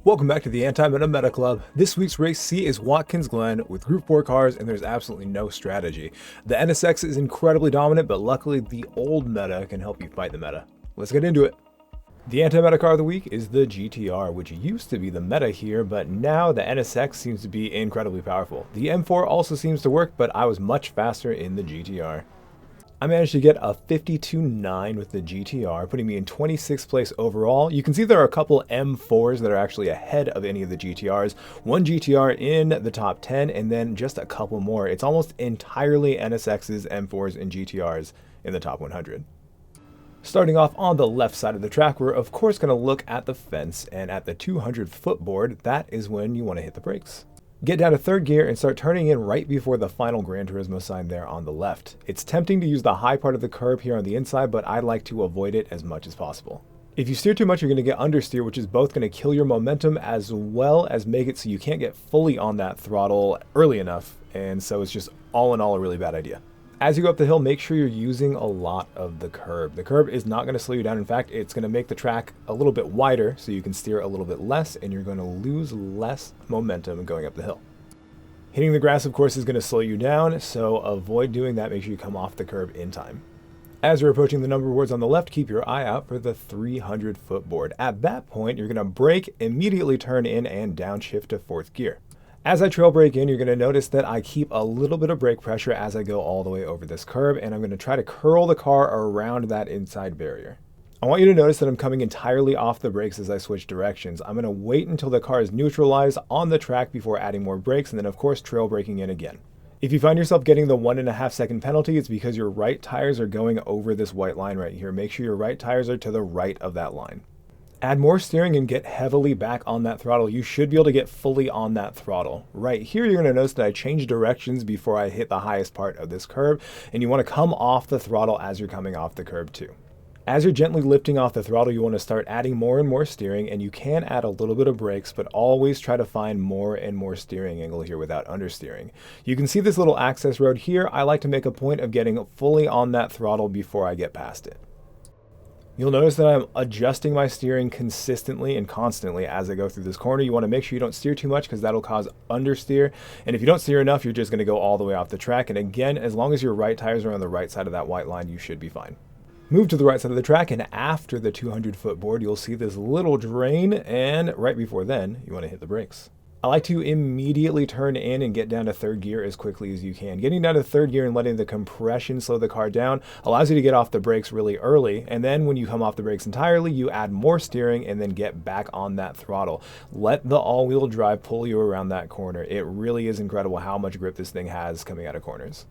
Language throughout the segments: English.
Welcome back to the Anti-Meta Meta Club. This week's race C is Watkins Glen with Group 4 cars, and there's absolutely no strategy. The NSX is incredibly dominant, but luckily the old meta can help you fight the meta. Let's get into it. The anti-meta car of the week is the GTR, which used to be the meta here, but now the NSX seems to be incredibly powerful. The M4 also seems to work, but I was much faster in the GTR. I managed to get a 52.9 with the GTR, putting me in 26th place overall. You can see there are a couple M4s that are actually ahead of any of the GTRs. One GTR in the top 10, and then just a couple more. It's almost entirely NSXs, M4s, and GTRs in the top 100. Starting off on the left side of the track, we're of course going to look at the fence, and at the 200-foot board, that is when you want to hit the brakes. Get down to third gear and start turning in right before the final Gran Turismo sign there on the left. It's tempting to use the high part of the curb here on the inside, but I like to avoid it as much as possible. If you steer too much, you're going to get understeer, which is both going to kill your momentum as well as make it so you can't get fully on that throttle early enough, and so it's just all in all a really bad idea. As you go up the hill, make sure you're using a lot of the curb. The curb is not going to slow you down. In fact, it's going to make the track a little bit wider so you can steer a little bit less, and you're going to lose less momentum going up the hill. Hitting the grass, of course, is going to slow you down, so avoid doing that. Make sure you come off the curb in time. As you're approaching the number boards on the left, keep your eye out for the 300-foot board. At that point, you're going to brake, immediately turn in, and downshift to fourth gear. As I trail brake in, you're going to notice that I keep a little bit of brake pressure as I go all the way over this curb, and I'm going to try to curl the car around that inside barrier. I want you to notice that I'm coming entirely off the brakes as I switch directions. I'm going to wait until the car is neutralized on the track before adding more brakes, and then of course trail braking in again. If you find yourself getting the 1.5 second penalty, it's because your right tires are going over this white line right here. Make sure your right tires are to the right of that line. Add more steering and get heavily back on that throttle. You should be able to get fully on that throttle. Right here, you're going to notice that I changed directions before I hit the highest part of this curb, and you want to come off the throttle as you're coming off the curb too. As you're gently lifting off the throttle, you want to start adding more and more steering, and you can add a little bit of brakes, but always try to find more and more steering angle here without understeering. You can see this little access road here. I like to make a point of getting fully on that throttle before I get past it. You'll notice that I'm adjusting my steering consistently and constantly as I go through this corner. You want to make sure you don't steer too much because that'll cause understeer. And if you don't steer enough, you're just going to go all the way off the track. And again, as long as your right tires are on the right side of that white line, you should be fine. Move to the right side of the track, and after the 200-foot board, you'll see this little drain, and right before then, you want to hit the brakes. I like to immediately turn in and get down to third gear as quickly as you can. Getting down to third gear and letting the compression slow the car down allows you to get off the brakes really early, and then when you come off the brakes entirely, you add more steering and then get back on that throttle. Let the all-wheel drive pull you around that corner. It really is incredible how much grip this thing has coming out of corners.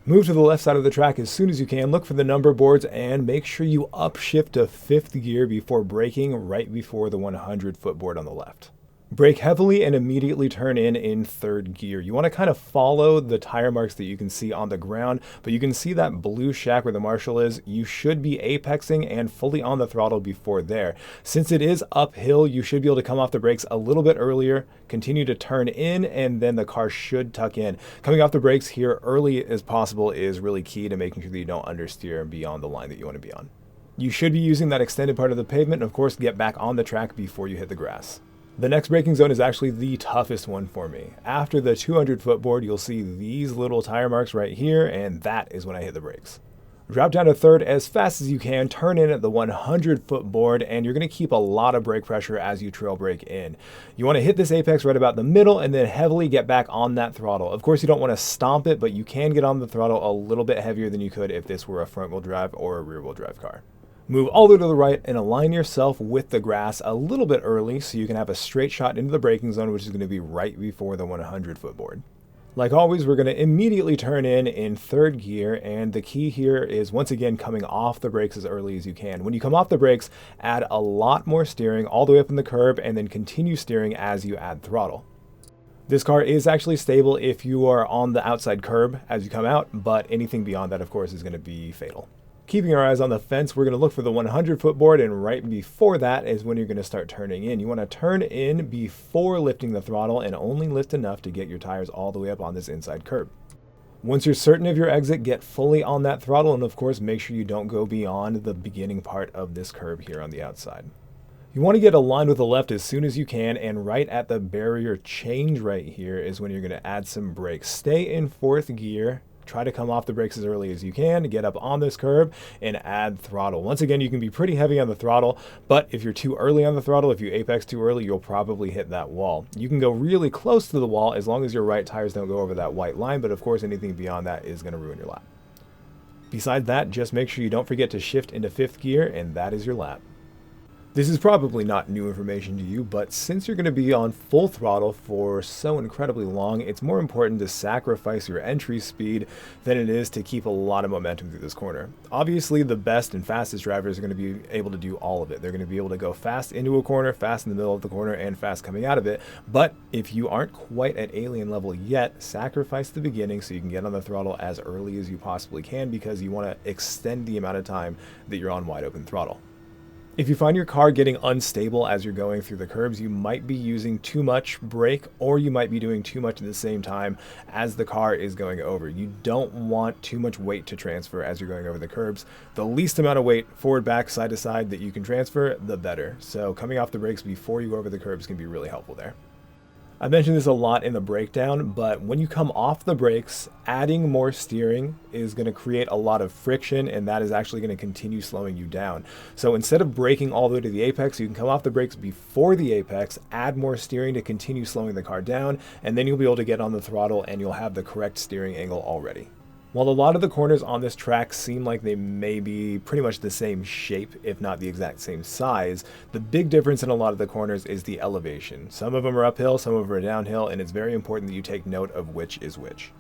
Move to the left side of the track as soon as you can, look for the number boards, and make sure you upshift to fifth gear before braking right before the 100-foot board on the left. Brake heavily and immediately turn in third gear. You want to kind of follow the tire marks that you can see on the ground, but you can see that blue shack where the marshal is. You should be apexing and fully on the throttle before there. Since it is uphill, you should be able to come off the brakes a little bit earlier, continue to turn in, and then the car should tuck in. Coming off the brakes here early as possible is really key to making sure that you don't understeer beyond the line that you want to be on. You should be using that extended part of the pavement, and of course get back on the track before you hit the grass. The next braking zone is actually the toughest one for me. After the 200-foot board, you'll see these little tire marks right here, and that is when I hit the brakes. Drop down to third as fast as you can, turn in at the 100-foot board, and you're going to keep a lot of brake pressure as you trail brake in. You want to hit this apex right about the middle and then heavily get back on that throttle. Of course, you don't want to stomp it, but you can get on the throttle a little bit heavier than you could if this were a front-wheel drive or a rear-wheel drive car. Move all the way to the right and align yourself with the grass a little bit early so you can have a straight shot into the braking zone, which is going to be right before the 100-foot board. Like always, we're going to immediately turn in third gear, and the key here is once again coming off the brakes as early as you can. When you come off the brakes, add a lot more steering all the way up in the curb and then continue steering as you add throttle. This car is actually stable if you are on the outside curb as you come out, but anything beyond that, of course, is going to be fatal. Keeping our eyes on the fence, we're going to look for the 100-foot board, and right before that is when you're going to start turning in. You want to turn in before lifting the throttle and only lift enough to get your tires all the way up on this inside curb. Once you're certain of your exit, get fully on that throttle, and of course make sure you don't go beyond the beginning part of this curb here on the outside. You want to get aligned with the left as soon as you can, and right at the barrier change right here is when you're going to add some brakes. Stay in 4th gear. Try to come off the brakes as early as you can to get up on this curb and add throttle. Once again, you can be pretty heavy on the throttle, but if you're too early on the throttle, if you apex too early, you'll probably hit that wall. You can go really close to the wall as long as your right tires don't go over that white line, but of course anything beyond that is going to ruin your lap. Besides that, just make sure you don't forget to shift into 5th gear, and that is your lap. This is probably not new information to you, but since you're going to be on full throttle for so incredibly long, it's more important to sacrifice your entry speed than it is to keep a lot of momentum through this corner. Obviously, the best and fastest drivers are going to be able to do all of it. They're going to be able to go fast into a corner, fast in the middle of the corner, and fast coming out of it. But if you aren't quite at alien level yet, sacrifice the beginning so you can get on the throttle as early as you possibly can, because you want to extend the amount of time that you're on wide open throttle. If you find your car getting unstable as you're going through the curbs, you might be using too much brake, or you might be doing too much at the same time as the car is going over. You don't want too much weight to transfer as you're going over the curbs. The least amount of weight, forward, back, side to side, that you can transfer, the better. So coming off the brakes before you go over the curbs can be really helpful there. I mentioned this a lot in the breakdown, but when you come off the brakes, adding more steering is going to create a lot of friction, and that is actually going to continue slowing you down. So instead of braking all the way to the apex, you can come off the brakes before the apex, add more steering to continue slowing the car down, and then you'll be able to get on the throttle and you'll have the correct steering angle already. While a lot of the corners on this track seem like they may be pretty much the same shape, if not the exact same size, the big difference in a lot of the corners is the elevation. Some of them are uphill, some of them are downhill, and it's very important that you take note of which is which.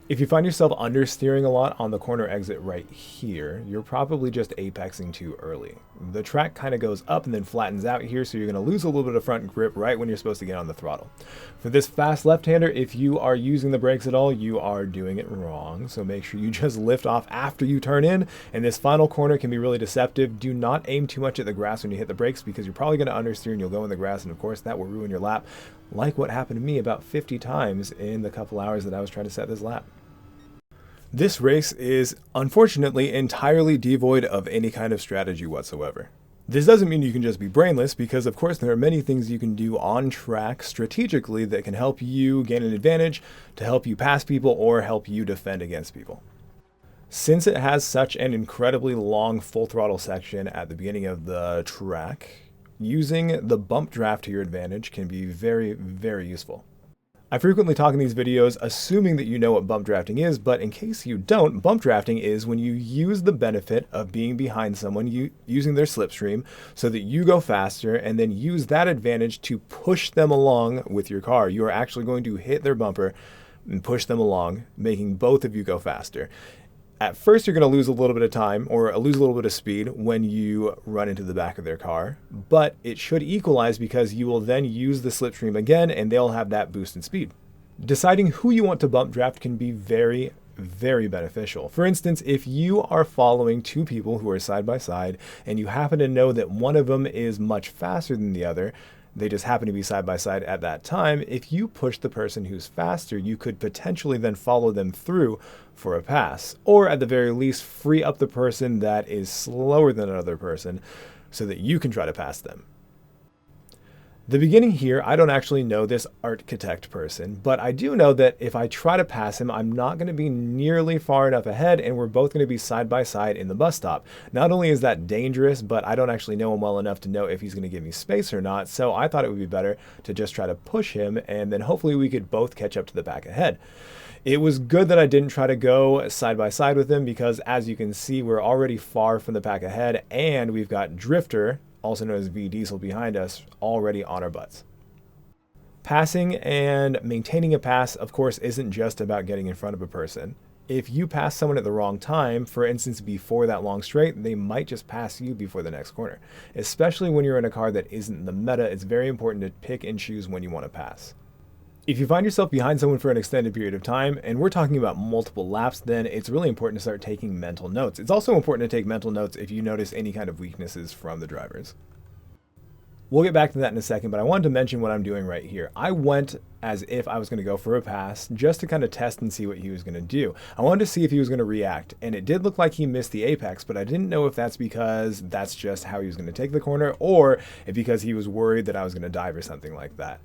If you find yourself understeering a lot on the corner exit right here, you're probably just apexing too early. The track kind of goes up and then flattens out here, so you're going to lose a little bit of front grip right when you're supposed to get on the throttle. For this fast left-hander, if you are using the brakes at all, you are doing it wrong. So make sure you just lift off after you turn in, and this final corner can be really deceptive. Do not aim too much at the grass when you hit the brakes, because you're probably going to understeer and you'll go in the grass, and of course that will ruin your lap, like what happened to me about 50 times in the couple hours that I was trying to set this lap. This race is unfortunately entirely devoid of any kind of strategy whatsoever. This doesn't mean you can just be brainless, because of course there are many things you can do on track strategically that can help you gain an advantage, to help you pass people, or help you defend against people. Since it has such an incredibly long full throttle section at the beginning of the track, using the bump draft to your advantage can be very, very useful. I frequently talk in these videos assuming that you know what bump drafting is, but in case you don't, bump drafting is when you use the benefit of being behind someone, using their slipstream, so that you go faster, and then use that advantage to push them along with your car. You are actually going to hit their bumper and push them along, making both of you go faster. At first, you're going to lose a little bit of time, or lose a little bit of speed when you run into the back of their car, but it should equalize, because you will then use the slipstream again and they'll have that boost in speed. Deciding who you want to bump draft can be very, very beneficial. For instance, if you are following two people who are side by side and you happen to know that one of them is much faster than the other, they just happen to be side by side at that time, if you push the person who's faster, you could potentially then follow them through for a pass, or at the very least free up the person that is slower than another person so that you can try to pass them. The beginning here, I don't actually know this architect person, but I do know that if I try to pass him, I'm not going to be nearly far enough ahead, and we're both going to be side by side in the bus stop. Not only is that dangerous, but I don't actually know him well enough to know if he's going to give me space or not, so I thought it would be better to just try to push him, and then hopefully we could both catch up to the back ahead. It was good that I didn't try to go side by side with him, because as you can see, we're already far from the pack ahead, and we've got Drifter, also known as V Diesel, behind us, already on our butts. Passing and maintaining a pass, of course, isn't just about getting in front of a person. If you pass someone at the wrong time, for instance before that long straight, they might just pass you before the next corner. Especially when you're in a car that isn't the meta, it's very important to pick and choose when you want to pass. If you find yourself behind someone for an extended period of time, and we're talking about multiple laps, then it's really important to start taking mental notes. It's also important to take mental notes if you notice any kind of weaknesses from the drivers. We'll get back to that in a second, but I wanted to mention what I'm doing right here. I went as if I was going to go for a pass just to kind of test and see what he was going to do. I wanted to see if he was going to react, and it did look like he missed the apex, but I didn't know if that's because that's just how he was going to take the corner or if because he was worried that I was going to dive or something like that.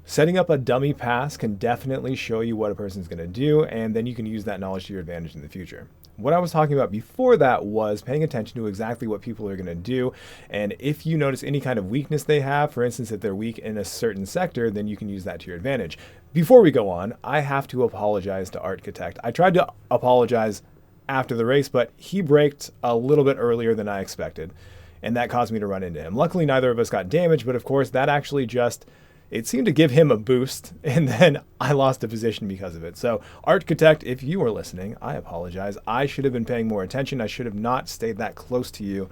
Setting up a dummy pass can definitely show you what a person's going to do, and then you can use that knowledge to your advantage in the future. What I was talking about before that was paying attention to exactly what people are going to do, and if you notice any kind of weakness they have, for instance, if they're weak in a certain sector, then you can use that to your advantage. Before we go on, I have to apologize to Architect. I tried to apologize after the race, but he braked a little bit earlier than I expected, and that caused me to run into him. Luckily, neither of us got damaged, but of course, that actually just... it seemed to give him a boost, and then I lost a position because of it. So, Architect, if you are listening, I apologize. I should have been paying more attention. I should have not stayed that close to you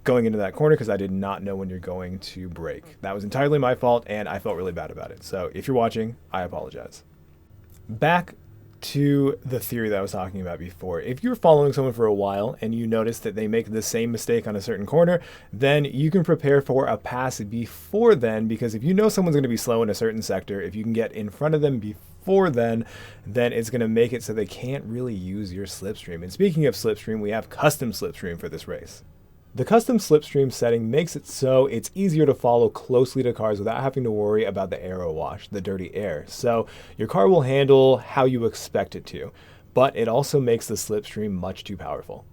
going into that corner because I did not know when you're going to brake. That was entirely my fault, and I felt really bad about it. So, if you're watching, I apologize. Back to the theory that I was talking about before. If you're following someone for a while and you notice that they make the same mistake on a certain corner, then you can prepare for a pass before then, because if you know someone's going to be slow in a certain sector, if you can get in front of them before then it's going to make it so they can't really use your slipstream. And speaking of slipstream, we have custom slipstream for this race. The custom slipstream setting makes it so it's easier to follow closely to cars without having to worry about the aero wash, the dirty air. So your car will handle how you expect it to, but it also makes the slipstream much too powerful.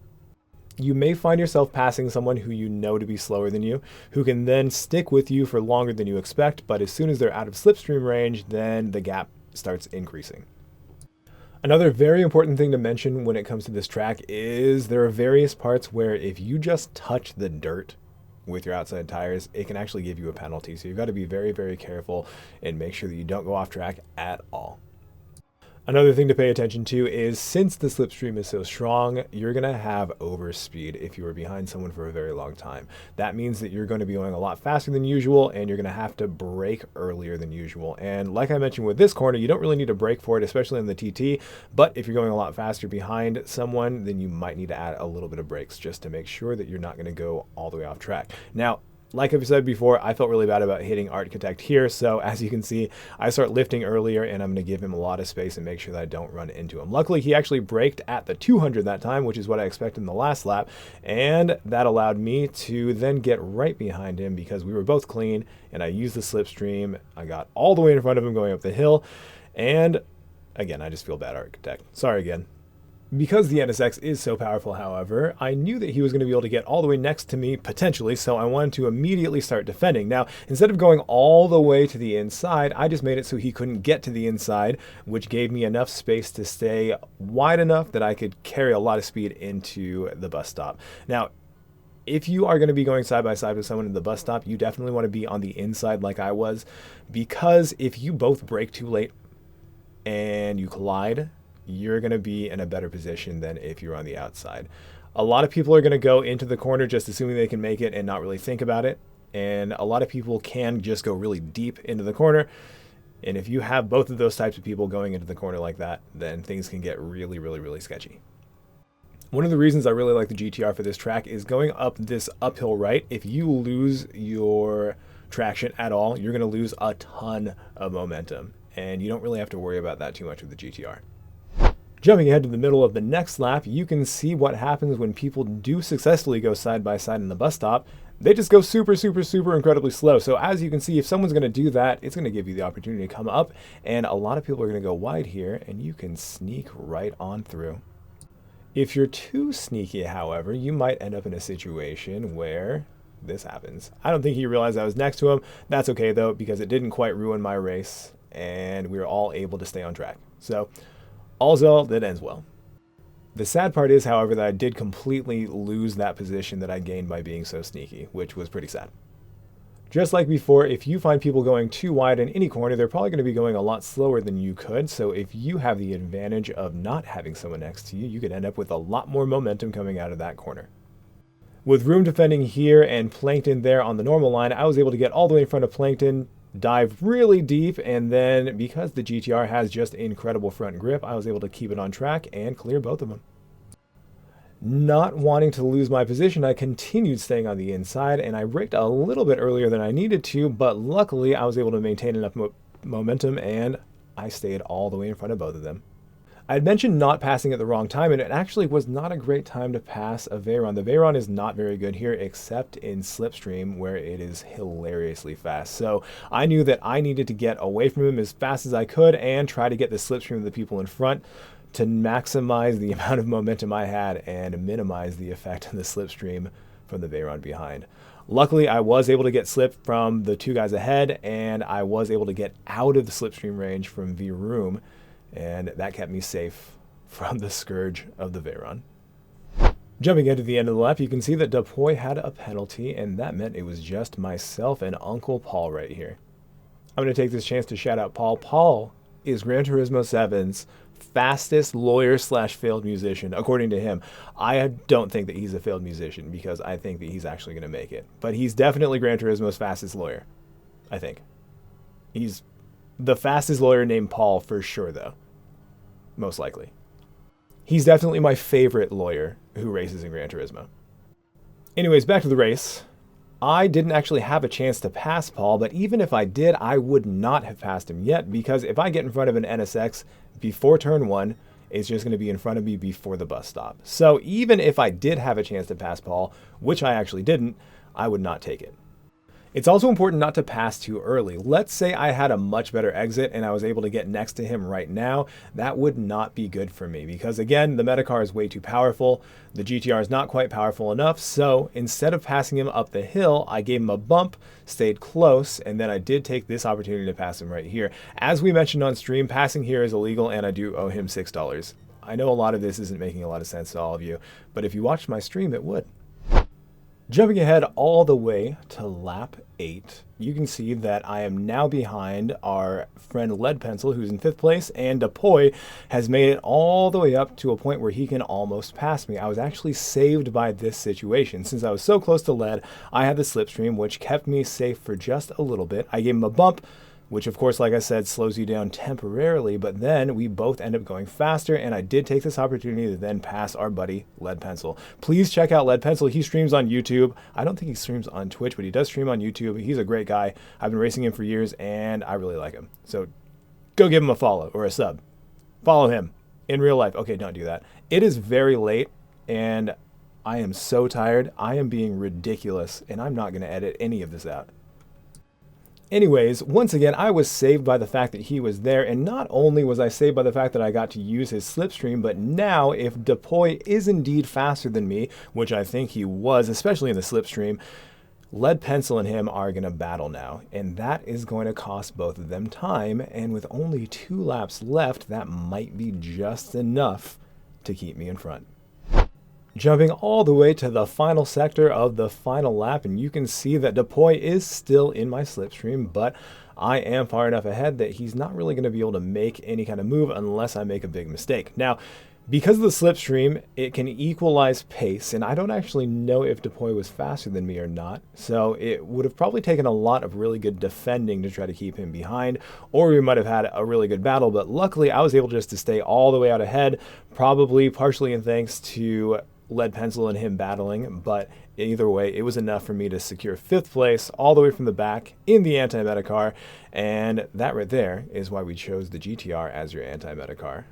You may find yourself passing someone who you know to be slower than you, who can then stick with you for longer than you expect, but as soon as they're out of slipstream range, then the gap starts increasing. Another very important thing to mention when it comes to this track is there are various parts where if you just touch the dirt with your outside tires, it can actually give you a penalty. So you've got to be very, very careful and make sure that you don't go off track at all. Another thing to pay attention to is since the slipstream is so strong, you're going to have overspeed if you are behind someone for a very long time. That means that you're going to be going a lot faster than usual and you're going to have to brake earlier than usual. And like I mentioned with this corner, you don't really need to brake for it, especially in the TT, but if you're going a lot faster behind someone, then you might need to add a little bit of brakes just to make sure that you're not going to go all the way off track. Now, like I've said before, I felt really bad about hitting Architect here, so as you can see, I start lifting earlier and I'm going to give him a lot of space and make sure that I don't run into him. Luckily, he actually braked at the 200 that time, which is what I expected in the last lap, and that allowed me to then get right behind him because we were both clean, and I used the slipstream. I got all the way in front of him going up the hill, and again, I just feel bad, Architect. Sorry again. Because the NSX is so powerful, however, I knew that he was going to be able to get all the way next to me, potentially, so I wanted to immediately start defending. Now, instead of going all the way to the inside, I just made it so he couldn't get to the inside, which gave me enough space to stay wide enough that I could carry a lot of speed into the bus stop. Now, if you are going to be going side by side with someone in the bus stop, you definitely want to be on the inside like I was, because if you both brake too late and you collide, you're going to be in a better position than if you're on the outside. A lot of people are going to go into the corner just assuming they can make it and not really think about it. And a lot of people can just go really deep into the corner. And if you have both of those types of people going into the corner like that, then things can get really, really, really sketchy. One of the reasons I really like the GTR for this track is going up this uphill right. If you lose your traction at all, you're going to lose a ton of momentum. And you don't really have to worry about that too much with the GTR. Jumping ahead to the middle of the next lap, you can see what happens when people do successfully go side by side in the bus stop. They just go super, super, super incredibly slow. So as you can see, if someone's going to do that, it's going to give you the opportunity to come up. And a lot of people are going to go wide here, and you can sneak right on through. If you're too sneaky, however, you might end up in a situation where this happens. I don't think he realized I was next to him. That's okay, though, because it didn't quite ruin my race, and we were all able to stay on track. So all's well that ends well. The sad part is, however, that I did completely lose that position that I gained by being so sneaky, which was pretty sad. Just like before, if you find people going too wide in any corner, they're probably going to be going a lot slower than you could. So if you have the advantage of not having someone next to you, you could end up with a lot more momentum coming out of that corner. With room defending here and Plankton there on the normal line, I was able to get all the way in front of Plankton, dive really deep, and then because the GTR has just incredible front grip, I was able to keep it on track and clear both of them. Not wanting to lose my position, I continued staying on the inside, and I braked a little bit earlier than I needed to, but luckily I was able to maintain enough momentum, and I stayed all the way in front of both of them. I had mentioned not passing at the wrong time, and it actually was not a great time to pass a Veyron. The Veyron is not very good here, except in Slipstream, where it is hilariously fast. So I knew that I needed to get away from him as fast as I could and try to get the Slipstream of the people in front to maximize the amount of momentum I had and minimize the effect of the Slipstream from the Veyron behind. Luckily, I was able to get slip from the two guys ahead, and I was able to get out of the Slipstream range from V-Room, and that kept me safe from the scourge of the Veyron. Jumping into the end of the lap, you can see that Dpr had a penalty, and that meant it was just myself and Uncle Paul right here. I'm going to take this chance to shout out Paul. Paul is Gran Turismo 7's fastest lawyer/failed musician, according to him. I don't think that he's a failed musician, because I think that he's actually going to make it. But he's definitely Gran Turismo's fastest lawyer, I think. He's the fastest lawyer named Paul for sure, though. Most likely. He's definitely my favorite lawyer who races in Gran Turismo. Anyways, back to the race. I didn't actually have a chance to pass Paul, but even if I did, I would not have passed him yet, because if I get in front of an NSX before turn 1, it's just going to be in front of me before the bus stop. So even if I did have a chance to pass Paul, which I actually didn't, I would not take it. It's also important not to pass too early. Let's say I had a much better exit and I was able to get next to him right now. That would not be good for me, because again, the Metacar is way too powerful. The GTR is not quite powerful enough. So instead of passing him up the hill, I gave him a bump, stayed close, and then I did take this opportunity to pass him right here. As we mentioned on stream, passing here is illegal, and I do owe him $6. I know a lot of this isn't making a lot of sense to all of you, but if you watched my stream, it would. Jumping ahead all the way to lap 8, you can see that I am now behind our friend Lead Pencil, who's in 5th place, and Dpr has made it all the way up to a point where he can almost pass me. I was actually saved by this situation. Since I was so close to Lead, I had the Slipstream, which kept me safe for just a little bit. I gave him a bump, which of course, like I said, slows you down temporarily, but then we both end up going faster, and I did take this opportunity to then pass our buddy Lead Pencil. Please check out Lead Pencil. He streams on YouTube. I don't think he streams on Twitch, but he does stream on YouTube. He's a great guy. I've been racing him for years, and I really like him. So go give him a follow or a sub. Follow him in real life. Okay, don't do that. It is very late, and I am so tired. I am being ridiculous, and I'm not going to edit any of this out. Anyways, once again, I was saved by the fact that he was there, and not only was I saved by the fact that I got to use his slipstream, but now if Dpr is indeed faster than me, which I think he was, especially in the slipstream, Lead Pencil and him are going to battle now, and that is going to cost both of them time, and with only 2 laps left, that might be just enough to keep me in front. Jumping all the way to the final sector of the final lap, and you can see that Dpr is still in my slipstream, but I am far enough ahead that he's not really going to be able to make any kind of move unless I make a big mistake. Now, because of the slipstream, it can equalize pace, and I don't actually know if Dpr was faster than me or not, so it would have probably taken a lot of really good defending to try to keep him behind, or we might have had a really good battle, but luckily I was able just to stay all the way out ahead, probably partially in thanks to Lead Pencil and him battling, but either way, it was enough for me to secure 5th place all the way from the back in the anti-meta car, and that right there is why we chose the GTR as your anti-meta car.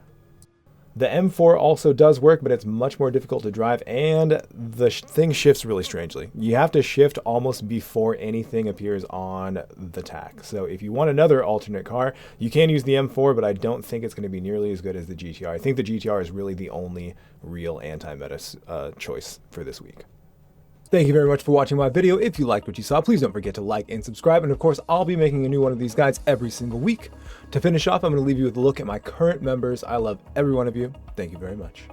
The M4 also does work, but it's much more difficult to drive, and the thing shifts really strangely. You have to shift almost before anything appears on the tack. So if you want another alternate car, you can use the M4, but I don't think it's going to be nearly as good as the GTR. I think the GTR is really the only real anti-meta choice for this week. Thank you very much for watching my video. If you liked what you saw, please don't forget to like and subscribe. And of course, I'll be making a new one of these guides every single week. To finish off, I'm going to leave you with a look at my current members. I love every one of you. Thank you very much.